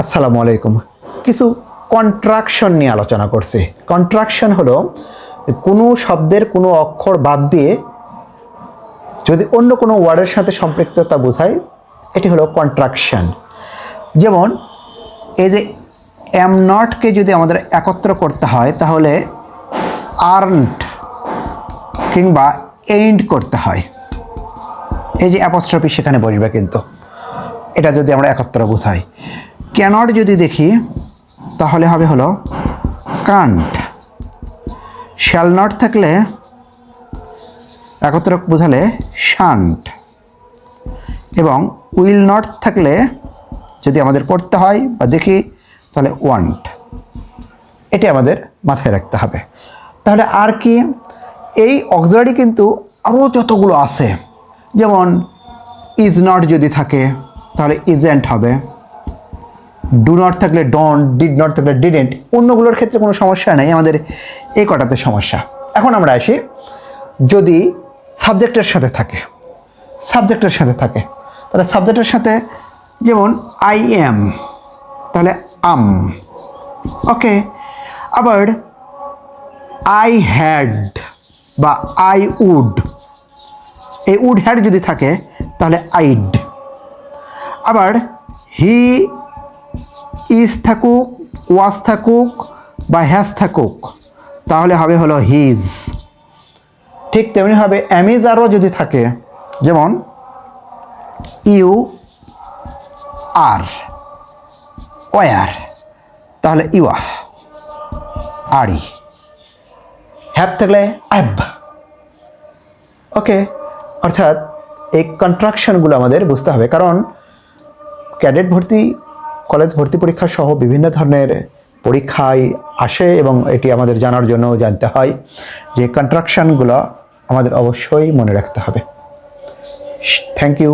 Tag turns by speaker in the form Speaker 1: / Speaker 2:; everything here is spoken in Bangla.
Speaker 1: আসসালামু আলাইকুম। কিছু কন্ট্রাকশন নিয়ে আলোচনা করছি। কন্ট্রাকশন হলো কোনো শব্দের কোনো অক্ষর বাদ দিয়ে যদি অন্য কোনো ওয়ার্ডের সাথে সম্পৃক্ততা বোঝায়, এটি হলো কন্ট্রাকশন। যেমন এই যে এম নটকে যদি আমাদের একত্র করতে হয় তাহলে আর্নড কিংবা এইন্ড করতে হয়। এই যে অ্যাপোস্ট্রফি সেখানে বসবে, কিন্তু এটা যদি আমরা একত্র বোঝাই। ক্যানট যদি দেখি তাহলে হবে হলো কান্ট। শ্যাল নট থাকলে একত্র বোঝালে শান্ট, এবং উইল নট থাকলে যদি আমাদের করতে হয় বা দেখি তাহলে ওয়ান্ট। এটি আমাদের মাথায় রাখতে হবে। তাহলে আর কি, এই অক্সিলারি কিন্তু আরও যতগুলো আছে, যেমন ইজ নট যদি থাকে তাহলে ইজেন্ট হবে, ডু নট থাকলে ডন্ট, ডিড নট থাকলে ডিডেন্ট। অন্যগুলোর ক্ষেত্রে কোনো সমস্যা নেই, আমাদের এই কটাতে সমস্যা। এখন আমরা আসি, যদি সাবজেক্টের সাথে থাকে, তাহলে সাবজেক্টের সাথে যেমন আই এম তাহলে আম, ওকে। আবার আই হ্যাড বা আই উড, এই উড হ্যাড যদি থাকে তাহলে আইড। আবার হি ইজ থাকুক, ওয়াজ থাকুক বা হ্যাজ থাকুক তাহলে হবে হলো হিজ। ঠিক তেমনি হবে অ্যামিজ আরও যদি থাকে, যেমন ইউ আর ওয়ার তাহলে ইউয়া আরি। হ্যাভ থাকলে অ্যাব, ওকে। অর্থাৎ এই কন্ট্রাকশনগুলো আমাদের বুঝতে হবে, কারণ ক্যাডেট ভর্তি, কলেজ ভর্তি পরীক্ষা সহ বিভিন্ন ধরনের পরীক্ষায় আসে এবং এটি আমাদের জানার জন্য জানতে হয় যে কন্ট্রাকশনগুলো আমাদের অবশ্যই মনে রাখতে হবে। Thank you.